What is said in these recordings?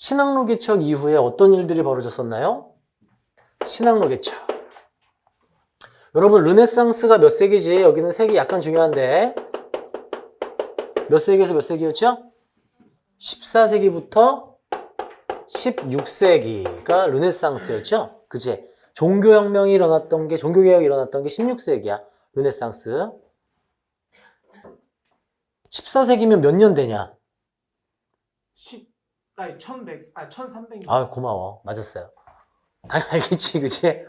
신항로 개척 이후에 어떤 일들이 벌어졌었나요? 신항로 개척. 여러분 르네상스가 몇 세기지? 여기는 세기 약간 중요한데 몇 세기에서 몇 세기였죠? 14세기부터 16세기가 르네상스였죠? 그치? 종교개혁이 일어났던 게 16세기야. 르네상스. 14세기면 몇 년 되냐? 1300년. 아, 고마워. 맞았어요. 알겠지, 그치?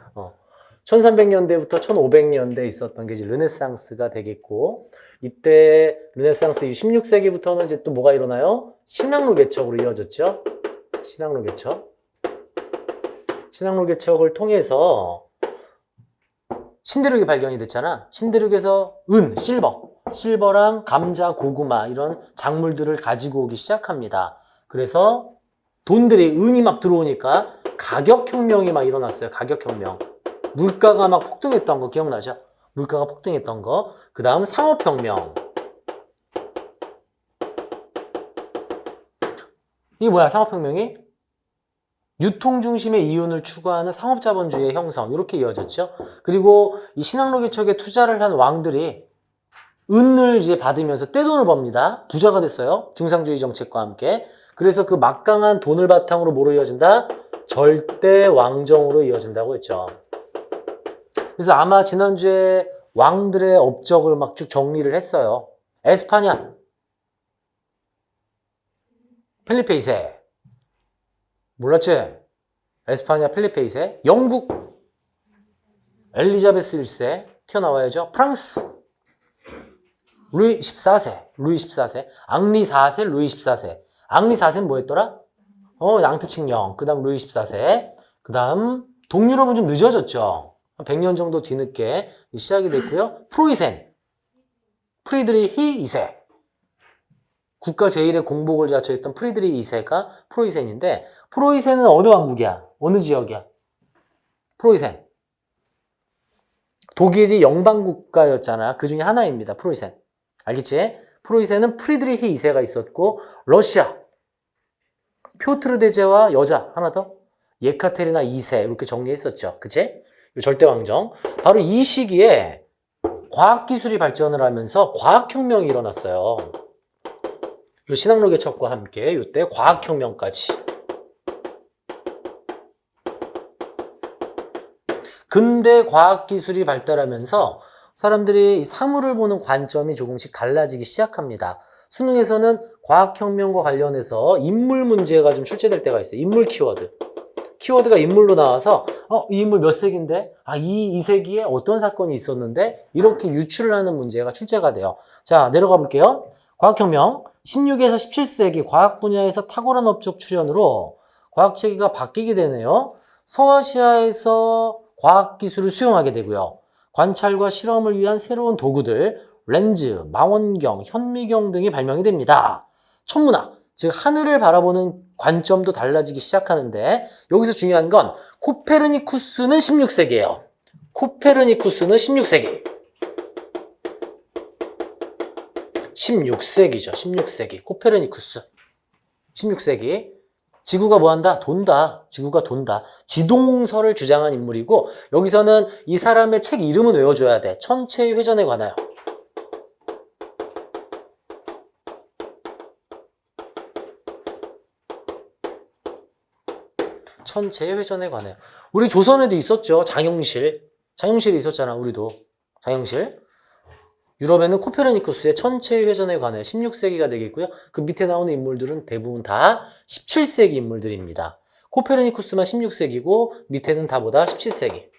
1300년대부터 1500년대 있었던 게 이제 르네상스가 되겠고, 이때 르네상스 16세기부터는 이제 또 뭐가 일어나요? 신항로 개척으로 이어졌죠? 신항로 개척. 신항로 개척을 통해서 신대륙이 발견이 됐잖아. 신대륙에서 실버랑 감자, 고구마 이런 작물들을 가지고 오기 시작합니다. 그래서 은이 막 들어오니까 가격혁명이 막 일어났어요. 가격혁명. 물가가 막 폭등했던 거 기억나죠? 물가가 폭등했던 거. 그 다음 상업혁명. 이게 뭐야, 상업혁명이? 유통중심의 이윤을 추구하는 상업자본주의의 형성. 이렇게 이어졌죠. 그리고 이 신항로 개척에 투자를 한 왕들이 은을 이제 받으면서 떼돈을 법니다. 부자가 됐어요. 중상주의 정책과 함께. 그래서 그 막강한 돈을 바탕으로 뭐로 이어진다? 절대 왕정으로 이어진다고 했죠. 그래서 아마 지난주에 왕들의 업적을 막 쭉 정리를 했어요. 에스파냐, 펠리페 2세. 몰랐지? 에스파냐, 펠리페 2세. 영국, 엘리자베스 1세. 튀어나와야죠. 프랑스, 루이 14세. 앙리 4세, 루이 14세. 앙리 4세는 뭐 했더라? 낭트칭령. 그 다음 루이 14세. 그 다음 동유럽은 좀 늦어졌죠. 한 100년 정도 뒤늦게 시작이 됐고요. 프리드리히 2세. 국가 제1의 공복을 자처했던 프리드리히 2세가 프로이센인데, 프로이센은 어느 왕국이야? 어느 지역이야? 프로이센. 독일이 영방국가였잖아. 그 중에 하나입니다. 프로이센. 알겠지? 프로이센은 프리드리히 2세가 있었고, 러시아. 표트르 대제와 여자 하나 더 예카테리나 2세 이렇게 정리했었죠. 그치? 절대왕정. 바로 이 시기에 과학기술이 발전을 하면서 과학혁명이 일어났어요. 요 신항로 개척과 함께 이때 과학혁명까지. 근대 과학기술이 발달하면서 사람들이 이 사물을 보는 관점이 조금씩 달라지기 시작합니다. 수능에서는 과학혁명과 관련해서 인물 문제가 좀 출제될 때가 있어요. 인물 키워드. 키워드가 인물로 나와서 이 인물 몇 세기인데? 이 세기에 어떤 사건이 있었는데? 이렇게 유출을 하는 문제가 출제가 돼요. 자, 내려가 볼게요. 과학혁명. 16에서 17세기 과학 분야에서 탁월한 업적 출현으로 과학체계가 바뀌게 되네요. 서아시아에서 과학기술을 수용하게 되고요. 관찰과 실험을 위한 새로운 도구들, 렌즈, 망원경, 현미경 등이 발명이 됩니다. 천문학, 즉 하늘을 바라보는 관점도 달라지기 시작하는데 여기서 중요한 건 코페르니쿠스는 16세기예요. 코페르니쿠스는 16세기. 16세기죠. 16세기. 코페르니쿠스. 16세기. 지구가 뭐한다? 돈다. 지구가 돈다. 지동설을 주장한 인물이고 여기서는 이 사람의 책 이름은 외워줘야 돼. 천체의 회전에 관하여. 천체의 회전에 관해요. 우리 조선에도 있었죠. 장영실. 장영실이 있었잖아. 우리도. 장영실. 유럽에는 코페르니쿠스의 천체의 회전에 관해 16세기가 되겠고요. 그 밑에 나오는 인물들은 대부분 다 17세기 인물들입니다. 코페르니쿠스만 16세기고 밑에는 다 보다 17세기.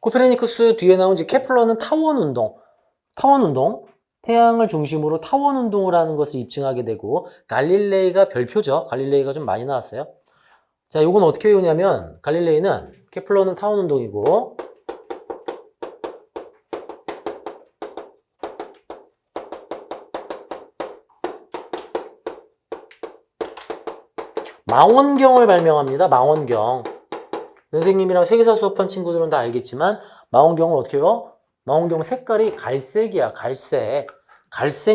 코페르니쿠스 뒤에 나온 케플러는 타원운동. 태양을 중심으로 타원운동을 하는 것을 입증하게 되고 갈릴레이가 별표죠. 갈릴레이가 좀 많이 나왔어요. 자, 이건 어떻게 외우냐면 갈릴레이는 케플러는 타원운동이고 망원경을 발명합니다. 망원경. 선생님이랑 세계사 수업한 친구들은 다 알겠지만 망원경을 어떻게 해요? 망원경 색깔이 갈색이야. 갈색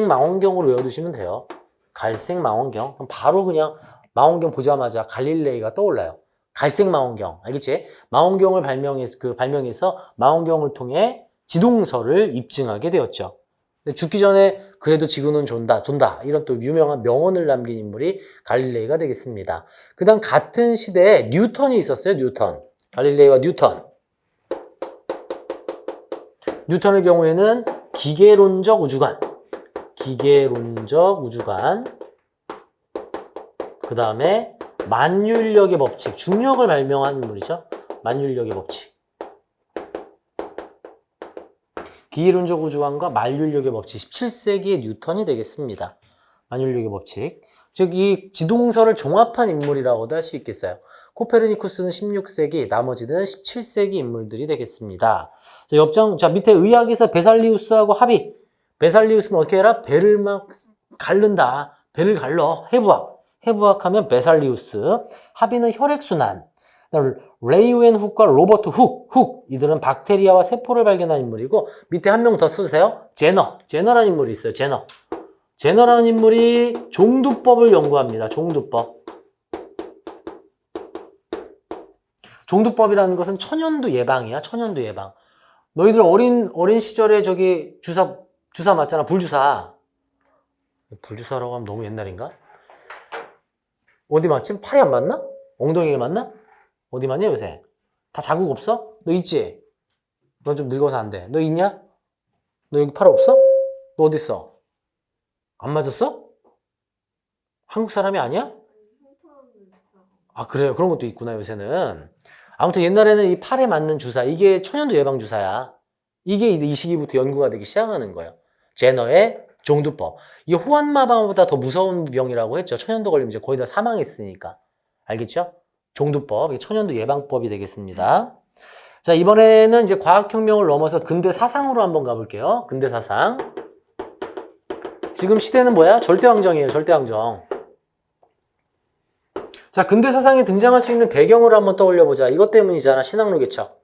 망원경으로 외워두시면 돼요. 갈색 망원경. 그럼 바로 그냥 망원경 보자마자 갈릴레이가 떠올라요. 갈색 망원경, 알겠지? 망원경을 발명해서 망원경을 통해 지동설을 입증하게 되었죠. 근데 죽기 전에 그래도 지구는 돈다. 이런 또 유명한 명언을 남긴 인물이 갈릴레이가 되겠습니다. 그 다음 같은 시대에 뉴턴이 있었어요, 뉴턴. 갈릴레이와 뉴턴. 뉴턴의 경우에는 기계론적 우주관, 그 다음에 만율력의 법칙, 중력을 발명한 인물이죠. 만율력의 법칙. 기계론적 우주관과 만율력의 법칙, 17세기의 뉴턴이 되겠습니다. 만율력의 법칙. 즉, 이 지동설을 종합한 인물이라고도 할 수 있겠어요. 코페르니쿠스는 16세기, 나머지는 17세기 인물들이 되겠습니다. 자, 밑에 의학에서 베살리우스하고 합의. 베살리우스는 어떻게 해라? 배를 막 갈른다. 배를 갈러. 해부학. 해부학하면 베살리우스. 합의는 혈액순환. 레이우엔 훅과 로버트 훅. 이들은 박테리아와 세포를 발견한 인물이고, 밑에 한 명 더 쓰세요. 제너라는 인물이 있어요. 제너라는 인물이 종두법을 연구합니다. 종두법이라는 것은 천연두 예방이야. 천연두 예방. 너희들 어린 시절에 저기 주사 맞잖아. 불주사라고 하면 너무 옛날인가? 어디 맞지? 팔이 안 맞나? 엉덩이에 맞나? 어디 맞냐 요새? 다 자국 없어? 너 있지? 너 좀 늙어서 안 돼. 너 있냐? 너 여기 팔 없어? 너 어디 있어? 안 맞았어? 한국 사람이 아니야? 아, 그래요. 그런 것도 있구나, 요새는. 아무튼 옛날에는 이 팔에 맞는 주사, 이게 천연두 예방 주사야. 이게 이 시기부터 연구가 되기 시작하는 거예요. 제너의 종두법. 이게 호환마방보다 더 무서운 병이라고 했죠. 천연두 걸리면 이제 거의 다 사망했으니까. 알겠죠? 종두법, 이게 천연두 예방법이 되겠습니다. 자, 이번에는 이제 과학혁명을 넘어서 근대 사상으로 한번 가볼게요. 근대 사상. 지금 시대는 뭐야? 절대왕정이에요, 절대왕정. 자, 근대 사상에 등장할 수 있는 배경을 한번 떠올려보자. 이것 때문이잖아, 신앙로개척.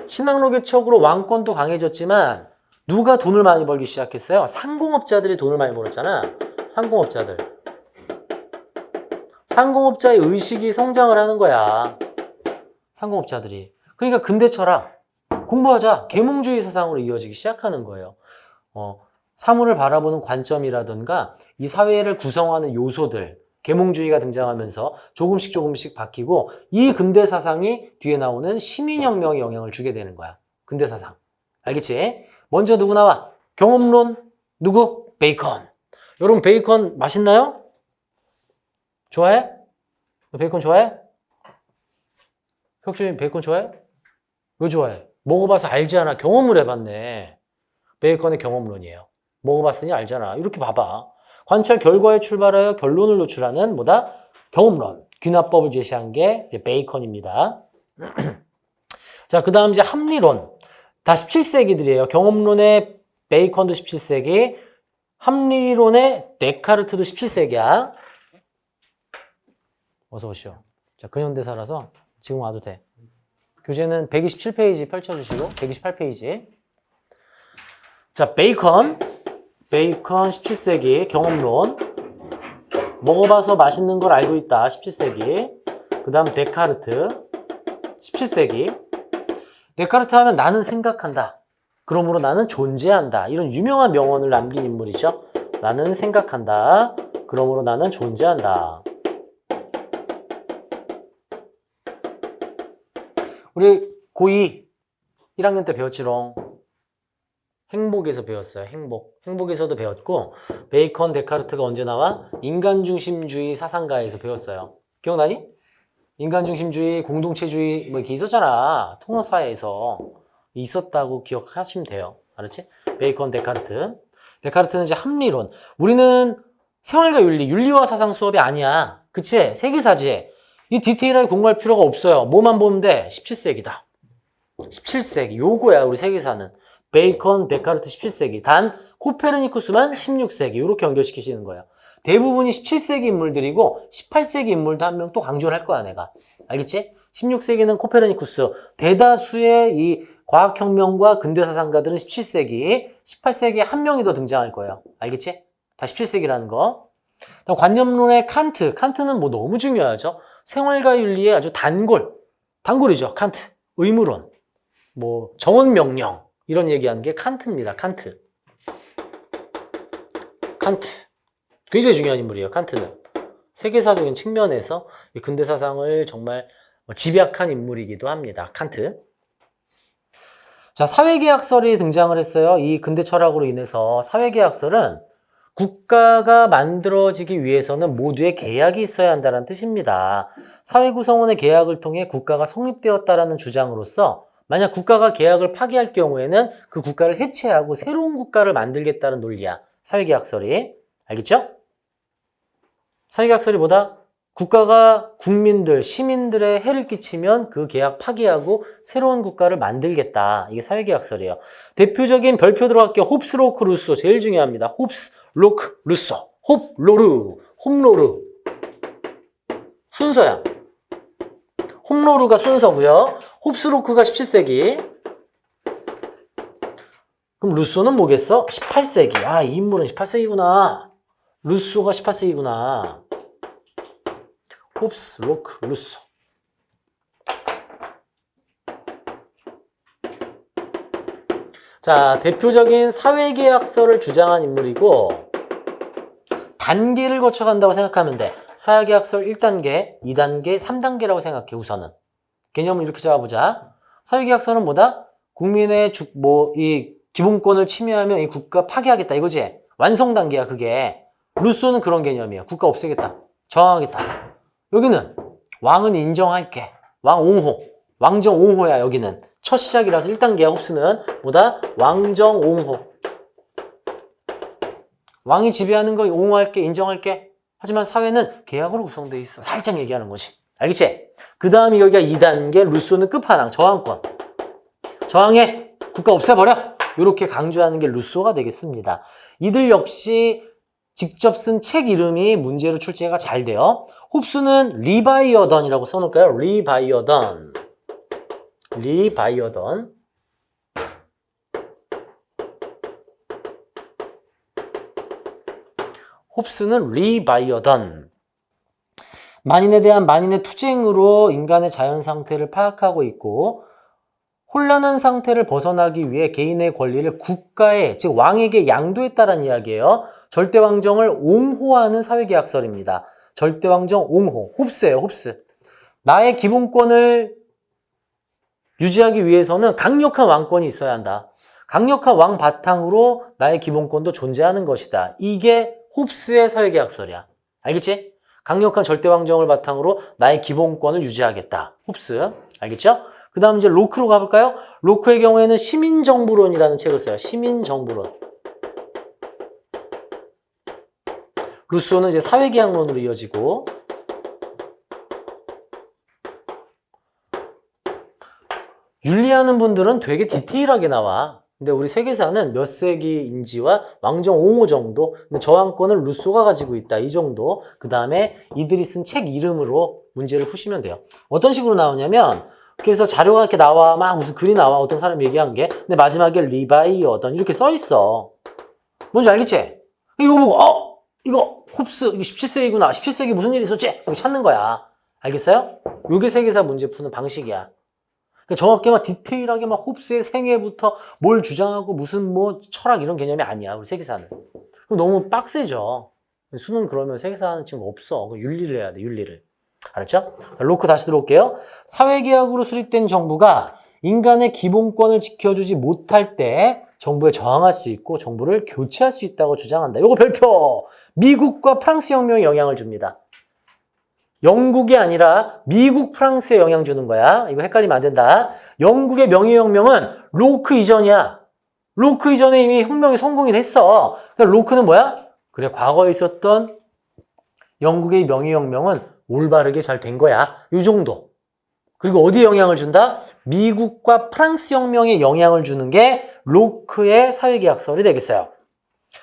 신앙로개척으로 왕권도 강해졌지만 누가 돈을 많이 벌기 시작했어요? 상공업자들이 돈을 많이 벌었잖아. 상공업자의 의식이 성장을 하는 거야. 상공업자들이. 그러니까 근대 철학 공부하자. 계몽주의 사상으로 이어지기 시작하는 거예요. 사물을 바라보는 관점이라든가 이 사회를 구성하는 요소들, 계몽주의가 등장하면서 조금씩 바뀌고 이 근대 사상이 뒤에 나오는 시민혁명에 영향을 주게 되는 거야. 근대 사상. 알겠지? 먼저 누구 나와? 경험론. 누구? 베이컨. 여러분 베이컨 맛있나요? 좋아해? 너 베이컨 좋아해? 혁준이 베이컨 좋아해? 왜 좋아해? 먹어봐서 알잖아. 경험을 해봤네. 베이컨의 경험론이에요. 먹어봤으니 알잖아. 이렇게 봐봐. 관찰 결과에 출발하여 결론을 노출하는 뭐다? 경험론. 귀납법을 제시한 게 이제 베이컨입니다. 자, 그 다음 이제 합리론. 다 17세기들이에요. 경험론의 베이컨도 17세기, 합리론의 데카르트도 17세기야. 어서 오시오. 자, 근현대사라서 지금 와도 돼. 교재는 127페이지 펼쳐주시고 128페이지. 자, 베이컨 17세기 경험론. 먹어봐서 맛있는 걸 알고 있다. 17세기. 그 다음 데카르트 17세기. 데카르트 하면 나는 생각한다. 그러므로 나는 존재한다. 이런 유명한 명언을 남긴 인물이죠. 나는 생각한다. 그러므로 나는 존재한다. 우리 고2 1학년 때 배웠지롱. 행복에서 배웠어요. 행복에서도 배웠고 베이컨, 데카르트가 언제 나와? 인간중심주의 사상가에서 배웠어요. 기억나니? 인간중심주의, 공동체주의 뭐 이렇게 있었잖아. 통합사회에서 있었다고 기억하시면 돼요. 알았지? 베이컨, 데카르트. 데카르트는 이제 합리론. 우리는 생활과 윤리와 사상 수업이 아니야. 그치? 세계사지. 이 디테일하게 공부할 필요가 없어요. 뭐만 보면 돼? 17세기다. 17세기. 요거야, 우리 세계사는. 베이컨, 데카르트 17세기. 단 코페르니쿠스만 16세기. 이렇게 연결시키시는 거예요. 대부분이 17세기 인물들이고 18세기 인물도 한 명 또 강조를 할 거야, 내가. 알겠지? 16세기는 코페르니쿠스. 대다수의 이 과학혁명과 근대사상가들은 17세기, 18세기에 한 명이 더 등장할 거예요. 알겠지? 다 17세기라는 거. 다음 관념론의 칸트. 칸트는 뭐 너무 중요하죠. 생활과 윤리의 아주 단골이죠. 칸트. 의무론, 뭐 정언명령 이런 얘기하는 게 칸트입니다. 칸트. 굉장히 중요한 인물이에요. 칸트는. 세계사적인 측면에서 이 근대 사상을 정말 집약한 인물이기도 합니다. 칸트. 자, 사회계약설이 등장을 했어요. 이 근대 철학으로 인해서 사회계약설은 국가가 만들어지기 위해서는 모두의 계약이 있어야 한다는 뜻입니다. 사회구성원의 계약을 통해 국가가 성립되었다라는 주장으로서 만약 국가가 계약을 파기할 경우에는 그 국가를 해체하고 새로운 국가를 만들겠다는 논리야. 사회계약설이. 알겠죠? 사회계약설이 뭐다? 국가가 국민들, 시민들의 해를 끼치면 그 계약 파기하고 새로운 국가를 만들겠다. 이게 사회계약설이에요. 대표적인 별표 들어갈게요. 홉스, 로크, 루소. 제일 중요합니다. 홉스, 로크, 루소. 홈로르. 순서야. 홈로르가 순서고요. 홉스, 로크가 17세기. 그럼 루소는 뭐겠어? 18세기. 아, 이 인물은 18세기구나. 루소가 18세기구나. 홉스, 로크, 루소. 자, 대표적인 사회계약설을 주장한 인물이고 단계를 거쳐간다고 생각하면 돼. 사회계약설 1단계, 2단계, 3단계라고 생각해. 우선은. 개념을 이렇게 잡아보자. 사회계약설은 뭐다? 국민의 이 기본권을 침해하면 이 국가 파괴하겠다 이거지. 완성 단계야 그게. 루소는 그런 개념이야. 국가 없애겠다. 저항하겠다. 여기는 왕은 인정할게. 왕정 옹호야 여기는. 첫 시작이라서 1단계야. 홉스는 뭐다? 왕정 옹호. 왕이 지배하는 거 옹호할게, 인정할게. 하지만 사회는 계약으로 구성되어 있어. 살짝 얘기하는 거지. 알겠지? 그 다음이 여기가 2단계. 루소는 끝판왕. 저항권. 저항해. 국가 없애버려. 이렇게 강조하는 게 루소가 되겠습니다. 이들 역시 직접 쓴 책 이름이 문제로 출제가 잘 돼요. 홉스는 리바이어던이라고 써놓을까요? 리바이어던. 홉스는 리바이어던. 만인에 대한 만인의 투쟁으로 인간의 자연 상태를 파악하고 있고 혼란한 상태를 벗어나기 위해 개인의 권리를 국가에, 즉 왕에게 양도했다는 이야기예요. 절대왕정을 옹호하는 사회계약설입니다. 절대왕정 옹호. 홉스예요. 홉스. 나의 기본권을 유지하기 위해서는 강력한 왕권이 있어야 한다. 강력한 왕 바탕으로 나의 기본권도 존재하는 것이다. 이게 홉스의 사회계약설이야. 알겠지? 강력한 절대왕정을 바탕으로 나의 기본권을 유지하겠다. 홉스. 알겠죠? 그 다음 이제 로크로 가볼까요? 로크의 경우에는 시민정부론이라는 책을 써요. 시민정부론. 루소는 이제 사회계약론으로 이어지고 윤리하는 분들은 되게 디테일하게 나와. 근데 우리 세계사는 몇 세기인지와 왕정 옹호 정도, 근데 저항권을 루소가 가지고 있다 이 정도. 그 다음에 이들이 쓴 책 이름으로 문제를 푸시면 돼요. 어떤 식으로 나오냐면 그래서 자료가 이렇게 나와. 막 무슨 글이 나와. 어떤 사람이 얘기한 게. 근데 마지막에 리바이어던 이렇게 써 있어. 뭔지 알겠지? 이거 보고 이거 홉스 이거 17세기구나. 17세기 무슨 일이 있었지? 이거 찾는 거야. 알겠어요? 요게 세계사 문제 푸는 방식이야. 그러니까 정확히 막 디테일하게 막 홉스의 생애부터 뭘 주장하고 무슨 뭐 철학 이런 개념이 아니야. 우리 세계사는. 그럼 너무 빡세죠. 수능 그러면 세계사는 지금 없어. 윤리를 해야 돼. 윤리를. 알았죠? 로크 다시 들어올게요. 사회계약으로 수립된 정부가 인간의 기본권을 지켜주지 못할 때 정부에 저항할 수 있고 정부를 교체할 수 있다고 주장한다. 이거 별표! 미국과 프랑스 혁명에 영향을 줍니다. 영국이 아니라 미국, 프랑스에 영향 주는 거야. 이거 헷갈리면 안 된다. 영국의 명예혁명은 로크 이전이야. 로크 이전에 이미 혁명이 성공이 됐어. 그러니까 로크는 뭐야? 그래, 과거에 있었던 영국의 명예혁명은 올바르게 잘 된 거야. 이 정도. 그리고 어디에 영향을 준다? 미국과 프랑스 혁명에 영향을 주는 게 로크의 사회계약설이 되겠어요.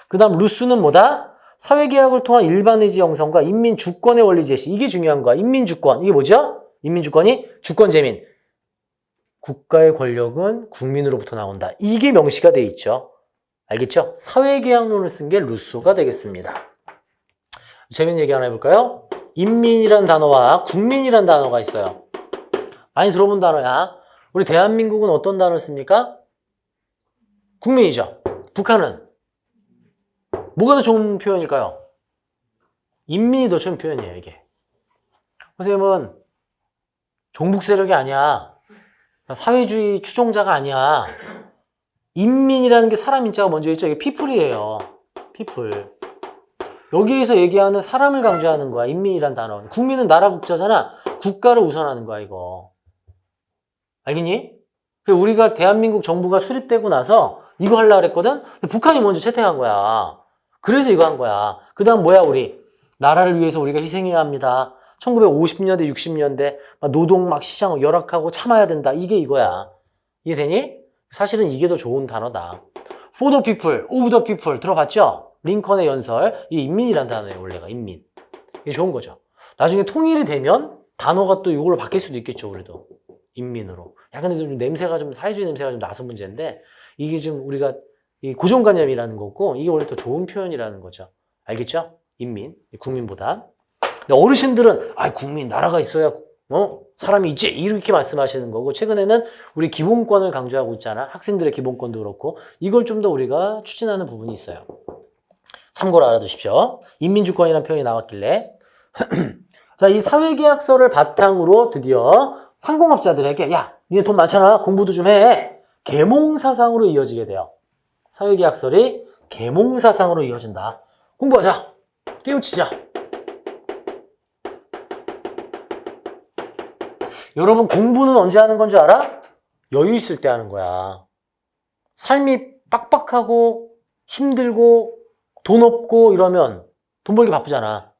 그 다음 루스는 뭐다? 사회계약을 통한 일반의지 형성과 인민주권의 원리 제시. 이게 중요한 거야. 인민주권. 이게 뭐죠? 인민주권이 주권재민. 국가의 권력은 국민으로부터 나온다. 이게 명시가 돼 있죠. 알겠죠? 사회계약론을 쓴 게 루소가 되겠습니다. 재밌는 얘기 하나 해볼까요? 인민이란 단어와 국민이란 단어가 있어요. 많이 들어본 단어야. 우리 대한민국은 어떤 단어를 씁니까? 국민이죠. 북한은 뭐가 더 좋은 표현일까요? 인민이 더 좋은 표현이에요, 이게. 선생님은 종북 세력이 아니야. 사회주의 추종자가 아니야. 인민이라는 게 사람 인자가 먼저 있죠. 이게 피플이에요. 피플. 여기에서 얘기하는 사람을 강조하는 거야. 인민이란 단어는. 국민은 나라 국자잖아. 국가를 우선하는 거야, 이거. 알겠니? 우리가 대한민국 정부가 수립되고 나서 이거 하려고 그랬거든? 북한이 먼저 채택한 거야. 그래서 이거 한 거야. 그 다음 뭐야, 우리? 나라를 위해서 우리가 희생해야 합니다. 1950년대, 60년대 노동 막 시장 열악하고 참아야 된다. 이게 이거야. 이해되니? 사실은 이게 더 좋은 단어다. For the people, of the people 들어봤죠? 링컨의 연설. 이 인민이란 단어예요, 원래가. 인민. 이게 좋은 거죠. 나중에 통일이 되면 단어가 또 이걸로 바뀔 수도 있겠죠, 우리도. 인민으로. 야, 근데 좀 냄새가 좀, 사회주의 냄새가 좀 나서 문제인데, 이게 좀 우리가 이 고정관념이라는 거고, 이게 원래 더 좋은 표현이라는 거죠. 알겠죠? 인민, 국민보다. 근데 어르신들은, 아, 국민, 나라가 있어야, 사람이 있지? 이렇게 말씀하시는 거고, 최근에는 우리 기본권을 강조하고 있잖아. 학생들의 기본권도 그렇고, 이걸 좀 더 우리가 추진하는 부분이 있어요. 참고로 알아두십시오. 인민주권이라는 표현이 나왔길래. 자, 이 사회계약서를 바탕으로 드디어 상공업자들에게, 야, 니네 돈 많잖아. 공부도 좀 해. 계몽사상으로 이어지게 돼요. 사회계약설이 계몽사상으로 이어진다. 공부하자. 깨우치자. 여러분, 공부는 언제 하는 건 줄 알아? 여유 있을 때 하는 거야. 삶이 빡빡하고 힘들고 돈 없고 이러면 돈 벌기 바쁘잖아.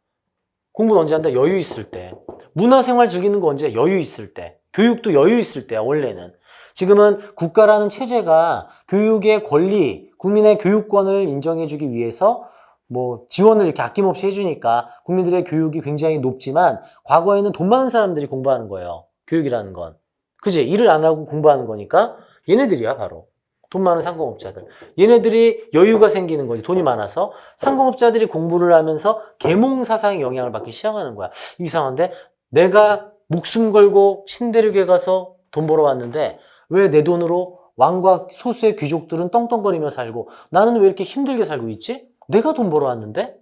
공부는 언제 한다? 여유 있을 때. 문화생활 즐기는 거 언제? 여유 있을 때. 교육도 여유 있을 때야, 원래는. 지금은 국가라는 체제가 교육의 권리, 국민의 교육권을 인정해주기 위해서 뭐 지원을 이렇게 아낌없이 해주니까 국민들의 교육이 굉장히 높지만 과거에는 돈 많은 사람들이 공부하는 거예요. 교육이라는 건. 그지? 일을 안 하고 공부하는 거니까 얘네들이야, 바로. 돈 많은 상공업자들. 얘네들이 여유가 생기는 거지. 돈이 많아서. 상공업자들이 공부를 하면서 계몽사상의 영향을 받기 시작하는 거야. 이상한데? 내가 목숨 걸고 신대륙에 가서 돈 벌어왔는데 왜 내 돈으로 왕과 소수의 귀족들은 떵떵거리며 살고 나는 왜 이렇게 힘들게 살고 있지? 내가 돈 벌어왔는데?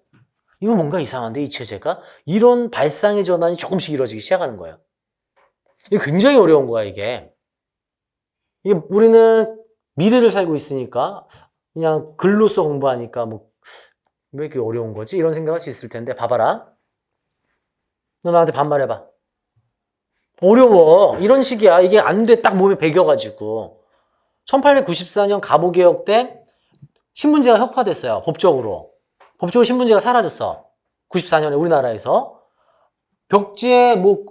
이거 뭔가 이상한데, 이 체제가? 이런 발상의 전환이 조금씩 이루어지기 시작하는 거예요. 이게 굉장히 어려운 거야, 이게. 이게 우리는 미래를 살고 있으니까 그냥 글로써 공부하니까 뭐 왜 이렇게 어려운 거지? 이런 생각할 수 있을 텐데 봐봐라. 너 나한테 반말해봐. 어려워. 이런 식이야. 이게 안 돼. 딱 몸에 배겨가지고. 1894년 갑오개혁 때 신분제가 혁파됐어요. 법적으로. 법적으로 신분제가 사라졌어. 94년에 우리나라에서. 벽지에 뭐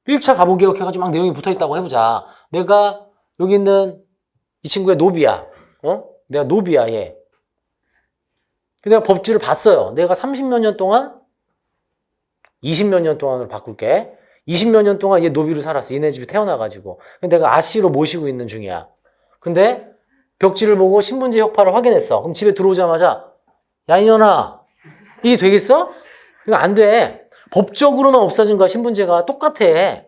1차 갑오개혁 해가지고 막 내용이 붙어있다고 해보자. 내가 여기 있는 이 친구의 노비야. 내가 노비야, 얘. 내가 법지를 봤어요. 내가 30몇 년 동안, 20몇 년 동안으로 바꿀게. 20몇 년 동안 얘 노비로 살았어. 얘네 집에 태어나가지고. 내가 아씨로 모시고 있는 중이야. 근데 벽지를 보고 신분제 혁파를 확인했어. 그럼 집에 들어오자마자, 야, 이년아, 이게 되겠어? 이거 안 돼. 법적으로만 없어진 거야, 신분제가. 똑같아.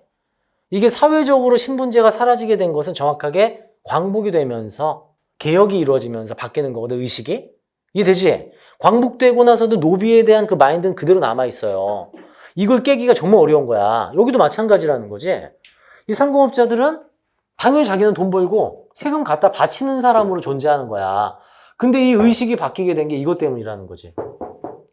이게 사회적으로 신분제가 사라지게 된 것은 정확하게 광복이 되면서 개혁이 이루어지면서 바뀌는 거거든, 의식이. 이해되지? 광복되고 나서도 노비에 대한 그 마인드는 그대로 남아있어요. 이걸 깨기가 정말 어려운 거야. 여기도 마찬가지라는 거지. 이 상공업자들은 당연히 자기는 돈 벌고 세금 갖다 바치는 사람으로 존재하는 거야. 근데 이 의식이 바뀌게 된 게 이것 때문이라는 거지.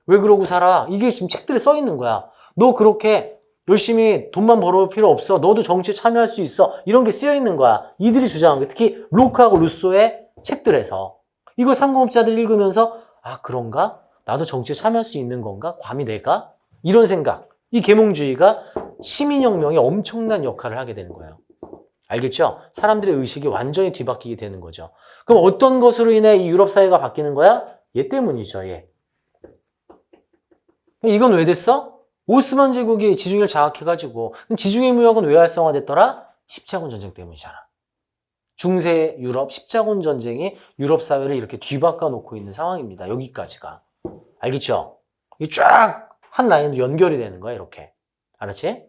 왜 그러고 살아? 이게 지금 책들에 써 있는 거야. 너 그렇게 열심히 돈만 벌어올 필요 없어. 너도 정치에 참여할 수 있어. 이런 게 쓰여 있는 거야. 이들이 주장한 게 특히 로크하고 루소의 책들에서. 이걸 상공업자들 읽으면서 아, 그런가? 나도 정치에 참여할 수 있는 건가? 감히 내가? 이런 생각. 이 계몽주의가 시민혁명에 엄청난 역할을 하게 되는 거예요. 알겠죠? 사람들의 의식이 완전히 뒤바뀌게 되는 거죠. 그럼 어떤 것으로 인해 이 유럽 사회가 바뀌는 거야? 얘 때문이죠, 얘. 이건 왜 됐어? 오스만 제국이 지중해를 장악해가지고. 지중해 무역은 왜 활성화됐더라? 십자군 전쟁 때문이잖아. 중세 유럽 십자군 전쟁이 유럽 사회를 이렇게 뒤바꿔 놓고 있는 상황입니다. 여기까지가. 알겠죠? 이 쫙 한 라인으로 연결이 되는 거야, 이렇게. 알았지?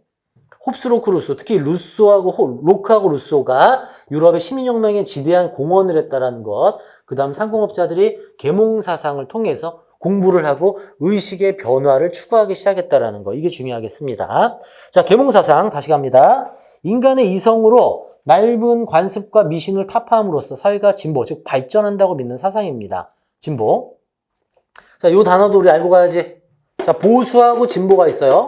홉스, 로크, 루소, 특히 로크하고 루소가 유럽의 시민혁명에 지대한 공헌을 했다라는 것, 그 다음 상공업자들이 계몽사상을 통해서 공부를 하고 의식의 변화를 추구하기 시작했다라는 거, 이게 중요하겠습니다. 자, 계몽사상 다시 갑니다. 인간의 이성으로 낡은 관습과 미신을 타파함으로써 사회가 진보, 즉 발전한다고 믿는 사상입니다. 진보. 자, 요 단어도 우리 알고 가야지. 자, 보수하고 진보가 있어요.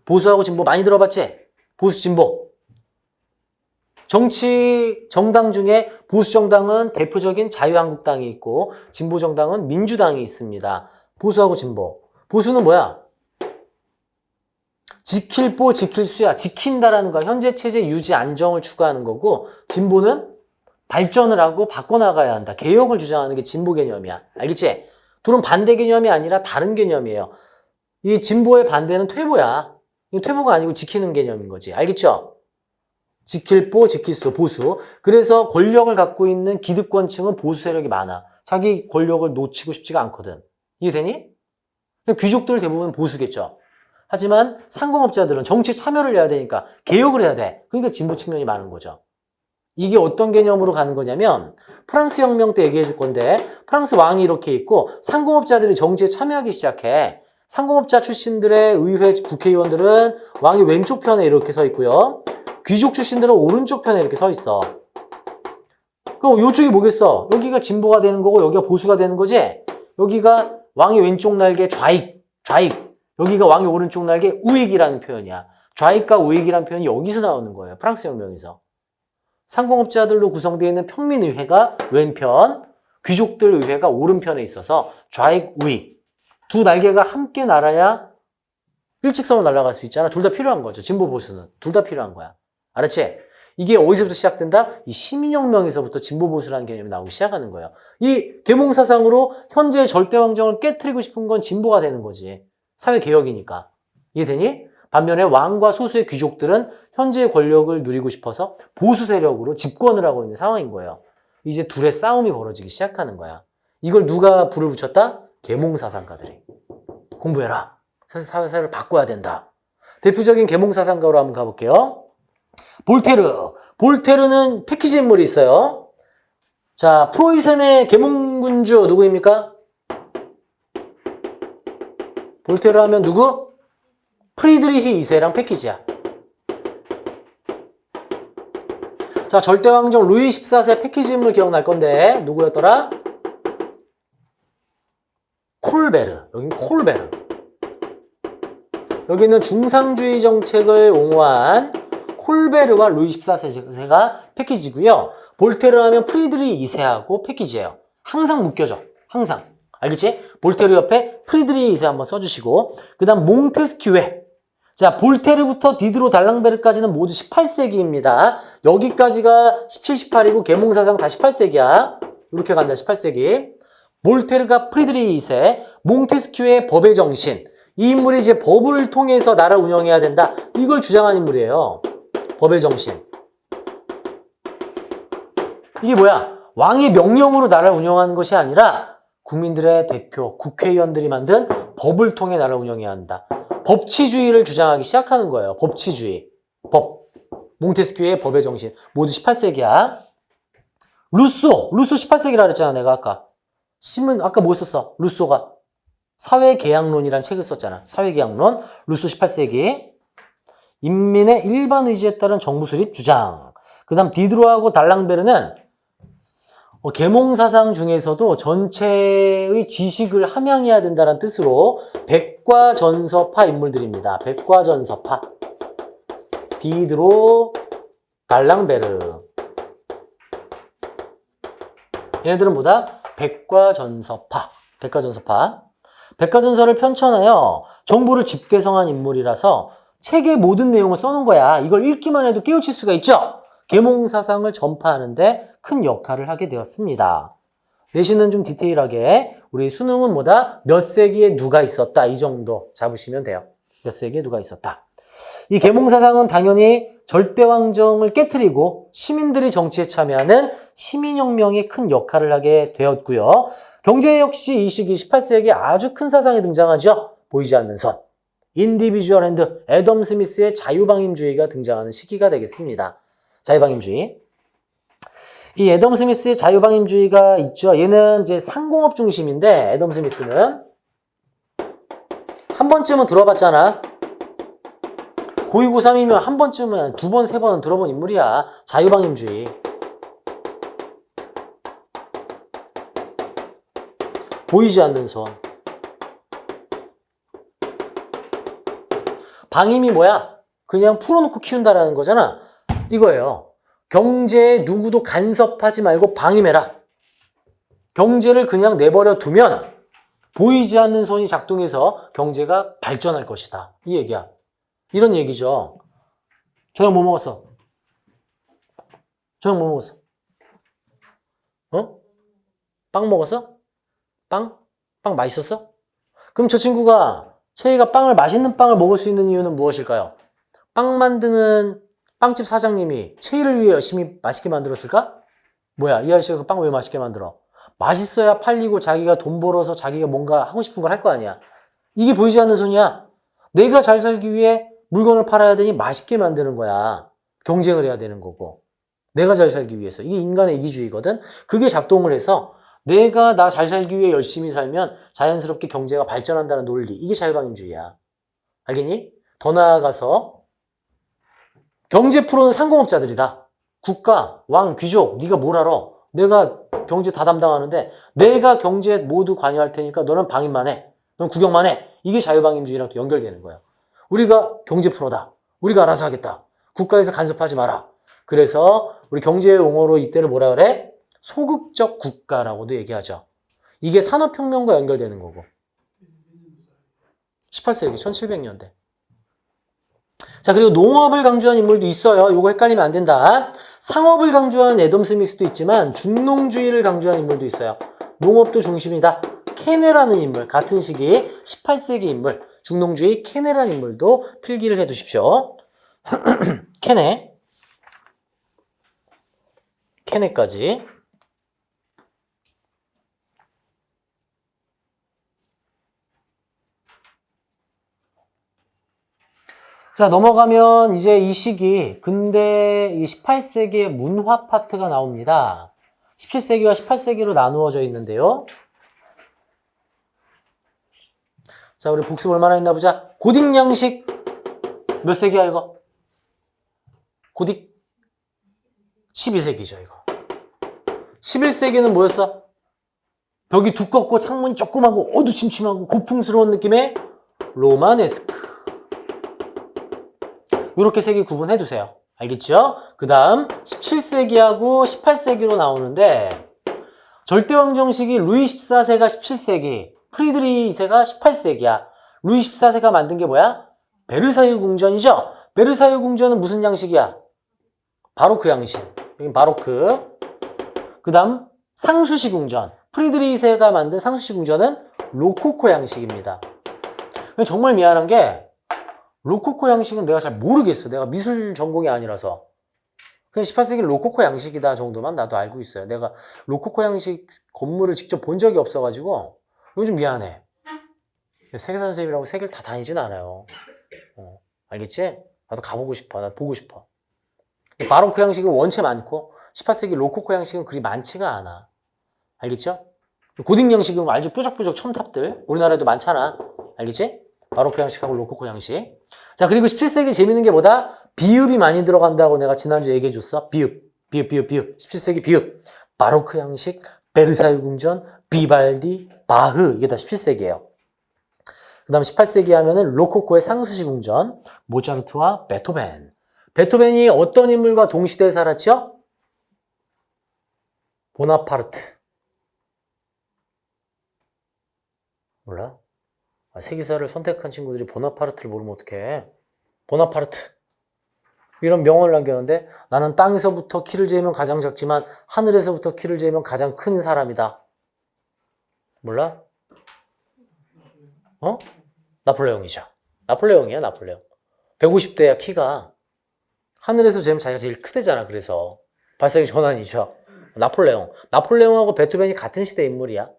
보수하고 진보 많이 들어봤지? 보수, 진보. 정당 중에 보수 정당은 대표적인 자유한국당이 있고 진보 정당은 민주당이 있습니다. 보수하고 진보. 보수는 뭐야? 지킬 보, 지킬 수야. 지킨다라는 거야. 현재 체제 유지, 안정을 추구하는 거고, 진보는 발전을 하고 바꿔나가야 한다. 개혁을 주장하는 게 진보 개념이야. 알겠지? 둘은 반대 개념이 아니라 다른 개념이에요. 이 진보의 반대는 퇴보야. 이 퇴보가 아니고 지키는 개념인 거지. 알겠죠? 지킬 보, 지킬 수, 보수. 그래서 권력을 갖고 있는 기득권층은 보수 세력이 많아. 자기 권력을 놓치고 싶지가 않거든. 이해되니? 귀족들 대부분 보수겠죠. 하지만 상공업자들은 정치 참여를 해야 되니까 개혁을 해야 돼. 그러니까 진보 측면이 많은 거죠. 이게 어떤 개념으로 가는 거냐면 프랑스 혁명 때 얘기해 줄 건데 프랑스 왕이 이렇게 있고 상공업자들이 정치에 참여하기 시작해. 상공업자 출신들의 의회 국회의원들은 왕이 왼쪽 편에 이렇게 서 있고요. 귀족 출신들은 오른쪽 편에 이렇게 서 있어. 그럼 이쪽이 뭐겠어? 여기가 진보가 되는 거고 여기가 보수가 되는 거지? 여기가 왕이 왼쪽 날개 좌익. 여기가 왕이 오른쪽 날개 우익이라는 표현이야. 좌익과 우익이라는 표현이 여기서 나오는 거예요. 프랑스 혁명에서. 상공업자들로 구성되어 있는 평민의회가 왼편, 귀족들 의회가 오른편에 있어서 좌익, 우익. 두 날개가 함께 날아야 일직선으로 날아갈 수 있잖아. 둘 다 필요한 거죠. 진보 보수는. 둘 다 필요한 거야. 알았지? 이게 어디서부터 시작된다? 이 시민혁명에서부터 진보 보수라는 개념이 나오기 시작하는 거예요. 이 계몽사상으로 현재의 절대왕정을 깨트리고 싶은 건 진보가 되는 거지. 사회개혁이니까. 이해되니? 반면에 왕과 소수의 귀족들은 현재의 권력을 누리고 싶어서 보수 세력으로 집권을 하고 있는 상황인 거예요. 이제 둘의 싸움이 벌어지기 시작하는 거야. 이걸 누가 불을 붙였다? 계몽사상가들이. 공부해라. 사회를 바꿔야 된다. 대표적인 계몽사상가로 한번 가볼게요. 볼테르. 볼테르는 패키지 인물이 있어요. 자, 프로이센의 계몽군주 누구입니까? 볼테르 하면 누구? 프리드리히 2세랑 패키지야. 자, 절대왕정 루이 14세 패키지 인물 기억날 건데 누구였더라? 콜베르. 여긴 콜베르. 여기는 중상주의 정책을 옹호한 콜베르와 루이 14세가 패키지고요. 볼테르 하면 프리드리히 2세하고 패키지예요. 항상 묶여져. 항상. 알겠지? 볼테르 옆에 프리드리히 2세 한번 써주시고 그 다음 몽테스큐에. 자, 볼테르부터 디드로 달랑베르까지는 모두 18세기입니다. 여기까지가 17, 18이고 계몽사상 다 18세기야. 이렇게 간다. 18세기. 볼테르가 프리드리히 2세, 몽테스큐의 법의 정신. 이 인물이 이제 법을 통해서 나라를 운영해야 된다. 이걸 주장한 인물이에요. 법의 정신. 이게 뭐야? 왕의 명령으로 나라를 운영하는 것이 아니라 국민들의 대표, 국회의원들이 만든 법을 통해 나라를 운영해야 한다. 법치주의를 주장하기 시작하는 거예요. 법치주의. 법. 몽테스큐의 법의 정신. 모두 18세기야. 루소 18세기라 그랬잖아, 내가 아까. 신문, 아까 뭐 썼어? 루소가. 사회계약론이라는 책을 썼잖아. 사회계약론. 루소 18세기. 인민의 일반 의지에 따른 정부 수립 주장. 그 다음 디드로하고 달랑베르는 계몽사상 중에서도 전체의 지식을 함양해야 된다는 뜻으로 백과전서파 인물들입니다. 백과전서파. 디드로, 달랑베르. 얘네들은 뭐다? 백과전서파. 백과전서를 편찬하여 정보를 집대성한 인물이라서 책의 모든 내용을 써놓은 거야. 이걸 읽기만 해도 깨우칠 수가 있죠? 계몽사상을 전파하는데 큰 역할을 하게 되었습니다. 내신은 좀 디테일하게 우리 수능은 뭐다? 몇 세기에 누가 있었다. 이 정도 잡으시면 돼요. 몇 세기에 누가 있었다. 이 계몽사상은 당연히 절대왕정을 깨트리고 시민들이 정치에 참여하는 시민혁명에 큰 역할을 하게 되었고요. 경제 역시 이 시기 18세기에 아주 큰 사상이 등장하죠. 보이지 않는 선. 인디비주얼 핸드, 애덤 스미스의 자유방임주의가 등장하는 시기가 되겠습니다. 자유방임주의. 이 애덤 스미스의 자유방임주의가 있죠. 얘는 이제 상공업 중심인데, 애덤 스미스는 한 번쯤은 들어봤잖아. 고2, 고3이면 한 번쯤은, 두 번, 세 번은 들어본 인물이야. 자유방임주의. 보이지 않는 선. 방임이 뭐야? 그냥 풀어놓고 키운다라는 거잖아. 이거예요. 경제에 누구도 간섭하지 말고 방임해라. 경제를 그냥 내버려 두면 보이지 않는 손이 작동해서 경제가 발전할 것이다. 이 얘기야. 이런 얘기죠. 저녁 뭐 먹었어? 저녁 뭐 먹었어? 어? 빵 먹었어? 빵? 빵 맛있었어? 그럼 저 친구가 채희가 맛있는 빵을 먹을 수 있는 이유는 무엇일까요? 빵 만드는 빵집 사장님이 채희를 위해 열심히 맛있게 만들었을까? 뭐야, 이 아저씨가 그 빵 왜 맛있게 만들어? 맛있어야 팔리고 자기가 돈 벌어서 자기가 뭔가 하고 싶은 걸 할 거 아니야. 이게 보이지 않는 손이야. 내가 잘 살기 위해 물건을 팔아야 되니 맛있게 만드는 거야. 경쟁을 해야 되는 거고. 내가 잘 살기 위해서. 이게 인간의 이기주의거든. 그게 작동을 해서 내가 나 잘 살기 위해 열심히 살면 자연스럽게 경제가 발전한다는 논리. 이게 자유방임주의야. 알겠니? 더 나아가서 경제 프로는 상공업자들이다. 국가, 왕, 귀족, 네가 뭘 알아? 내가 경제 다 담당하는데 내가 경제에 모두 관여할 테니까 너는 방임만 해. 넌 구경만 해. 이게 자유방임주의랑 또 연결되는 거야. 우리가 경제 프로다. 우리가 알아서 하겠다. 국가에서 간섭하지 마라. 그래서 우리 경제 용어로 이때를 뭐라 그래? 소극적 국가라고도 얘기하죠. 이게 산업혁명과 연결되는 거고. 18세기 1700년대. 자, 그리고 농업을 강조한 인물도 있어요. 이거 헷갈리면 안 된다. 상업을 강조한 애덤 스미스도 있지만 중농주의를 강조한 인물도 있어요. 농업도 중심이다. 케네라는 인물, 같은 시기 18세기 인물, 중농주의 케네라는 인물도 필기를 해두십시오. 케네까지. 자, 넘어가면 이제 이 시기, 근대 이 18세기의 문화 파트가 나옵니다. 17세기와 18세기로 나누어져 있는데요. 자, 우리 복습 얼마나 했나 보자. 고딕 양식 몇 세기야 이거? 고딕 12세기죠 이거. 11세기는 뭐였어? 벽이 두껍고 창문이 조그마고 어두침침하고 고풍스러운 느낌의 로마네스크. 이렇게 세계 구분해 두세요. 알겠죠? 그 다음 17세기하고 18세기로 나오는데 절대왕정식이 루이 14세가 17세기, 프리드리히 2세가 18세기야. 루이 14세가 만든 게 뭐야? 베르사유 궁전이죠? 베르사유 궁전은 무슨 양식이야? 바로크 양식. 여긴 바로크. 그 다음 상수시 궁전. 프리드리히 2세가 만든 상수시 궁전은 로코코 양식입니다. 정말 미안한 게 로코코 양식은 내가 잘 모르겠어. 내가 미술 전공이 아니라서. 그냥 18세기 로코코 양식이다 정도만 나도 알고 있어요. 내가 로코코 양식 건물을 직접 본 적이 없어가지고 요즘 미안해. 세계 선생님이라고 세계를 다 다니진 않아요. 알겠지? 나도 가보고 싶어. 나도 보고 싶어. 바로크 양식은 원체 많고 18세기 로코코 양식은 그리 많지가 않아. 알겠죠? 고딕 양식은 알죠? 뾰족뾰족 첨탑들. 우리나라에도 많잖아. 알겠지? 바로크 양식하고 로코코 양식. 자, 그리고 17세기 재밌는 게 뭐다? 비읍이 많이 들어간다고 내가 지난주에 얘기해줬어. 비읍. 17세기 비읍. 바로크 양식, 베르사유 궁전, 비발디, 바흐. 이게 다 17세기예요. 그 다음 18세기 하면은 로코코의 상수시 궁전, 모차르트와 베토벤. 베토벤이 어떤 인물과 동시대에 살았죠? 보나파르트. 몰라? 세계사를 선택한 친구들이 보나파르트를 모르면 어떡해. 보나파르트. 이런 명언을 남겼는데 나는 땅에서부터 키를 재면 가장 작지만 하늘에서부터 키를 재면 가장 큰 사람이다. 몰라? 나폴레옹이죠. 나폴레옹이야, 나폴레옹. 150대야, 키가. 하늘에서 재면 자기가 제일 크대잖아, 그래서. 발상의 전환이죠. 나폴레옹. 나폴레옹하고 베토벤이 같은 시대 인물이야.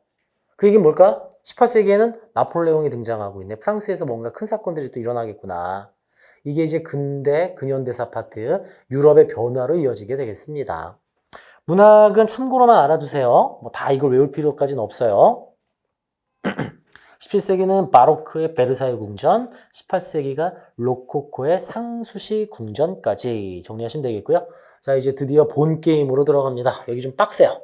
그 얘기는 뭘까? 18세기에는 나폴레옹이 등장하고 있네. 프랑스에서 뭔가 큰 사건들이 또 일어나겠구나. 이게 이제 근대, 근현대사 파트, 유럽의 변화로 이어지게 되겠습니다. 문학은 참고로만 알아두세요. 뭐 다 이걸 외울 필요까지는 없어요. 17세기는 바로크의 베르사유 궁전, 18세기가 로코코의 상수시 궁전까지 정리하시면 되겠고요. 자, 이제 드디어 본 게임으로 들어갑니다. 여기 좀 빡세요.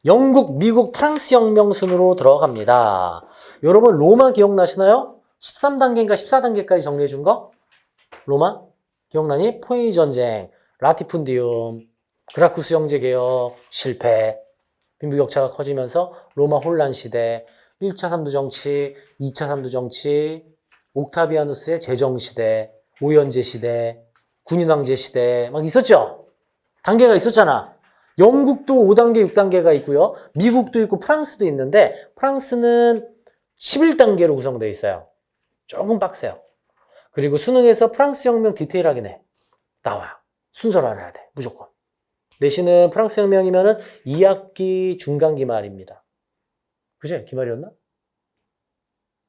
영국, 미국, 프랑스 혁명 순으로 들어갑니다. 여러분 로마 기억나시나요? 13단계인가 14단계까지 정리해 준 거? 로마? 기억나니? 포에니 전쟁, 라티푼디움, 그라쿠스 형제 개혁, 실패, 빈부격차가 커지면서 로마 혼란 시대, 1차 삼두정치, 2차 삼두정치, 옥타비아누스의 제정시대, 오연제 시대, 군인왕제 시대 막 있었죠? 단계가 있었잖아. 영국도 5단계, 6단계가 있고요. 미국도 있고 프랑스도 있는데 프랑스는 11단계로 구성되어 있어요. 조금 빡세요. 그리고 수능에서 프랑스 혁명 디테일하게 나와요. 순서를 알아야 돼. 무조건. 내신은 프랑스 혁명이면은 2학기 중간 기말입니다. 그죠? 기말이었나?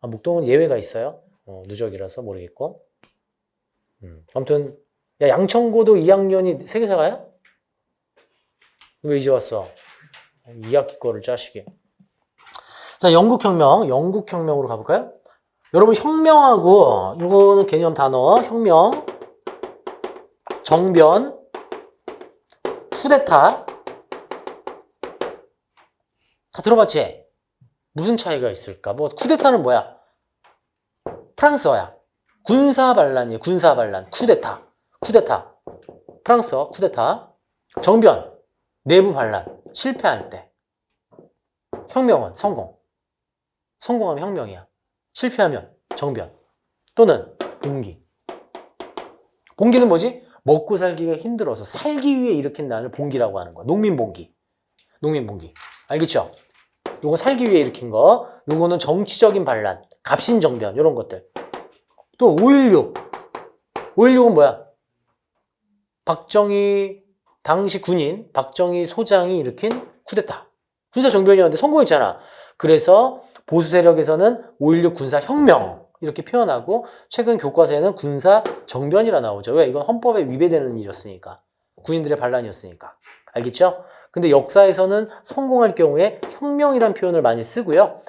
아, 묵동은 예외가 있어요. 누적이라서 모르겠고. 아무튼 야, 양천고도 2학년이 세계사가요? 왜 이제 왔어? 2학기 거를 짜시게. 자, 영국혁명으로 가볼까요? 여러분, 혁명하고, 이거는 개념 단어, 혁명, 정변, 쿠데타. 다 들어봤지? 무슨 차이가 있을까? 뭐, 쿠데타는 뭐야? 프랑스어야. 군사반란이에요, 군사반란. 쿠데타. 프랑스어, 쿠데타. 정변. 내부 반란, 실패할 때. 혁명은 성공. 성공하면 혁명이야. 실패하면 정변. 또는 봉기. 봉기는 뭐지? 먹고 살기가 힘들어서 살기 위해 일으킨 난을 봉기라고 하는 거야. 농민봉기. 알겠죠? 요거 살기 위해 일으킨 거. 요거는 정치적인 반란, 갑신정변 이런 것들. 또 5.16. 5.16은 뭐야? 당시 군인 박정희 소장이 일으킨 쿠데타. 군사정변이었는데 성공했잖아. 그래서 보수 세력에서는 5.16 군사혁명 이렇게 표현하고 최근 교과서에는 군사정변이라 나오죠. 왜? 이건 헌법에 위배되는 일이었으니까. 군인들의 반란이었으니까. 알겠죠? 근데 역사에서는 성공할 경우에 혁명이란 표현을 많이 쓰고요.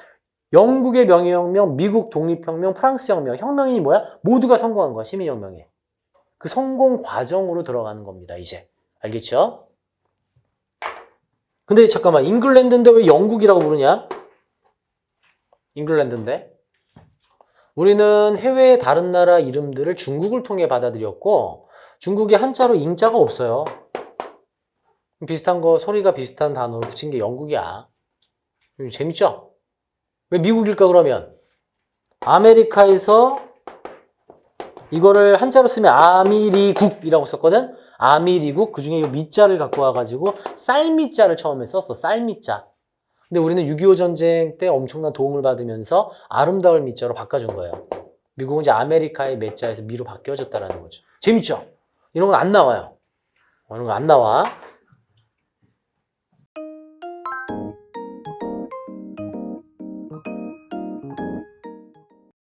영국의 명예혁명, 미국 독립혁명, 프랑스 혁명. 혁명이 뭐야? 모두가 성공한 거야. 시민혁명에. 그 성공 과정으로 들어가는 겁니다. 이제. 알겠죠? 근데 잠깐만, 잉글랜드인데 왜 영국이라고 부르냐? 잉글랜드인데? 우리는 해외의 다른 나라 이름들을 중국을 통해 받아들였고 중국에 한자로 잉자가 없어요. 비슷한 거, 소리가 비슷한 단어를 붙인 게 영국이야. 재밌죠? 왜 미국일까 그러면? 아메리카에서 이거를 한자로 쓰면 아미리국이라고 썼거든? 아미리국, 그 중에 이 미자를 갖고 와가지고 쌀미자를 처음에 썼어. 쌀미자. 근데 우리는 6.25 전쟁 때 엄청난 도움을 받으면서 아름다울 미자로 바꿔준 거예요. 미국은 이제 아메리카의 매자에서 미로 바뀌어졌다라는 거죠. 재밌죠? 이런 거 안 나와요. 이런 거 안 나와.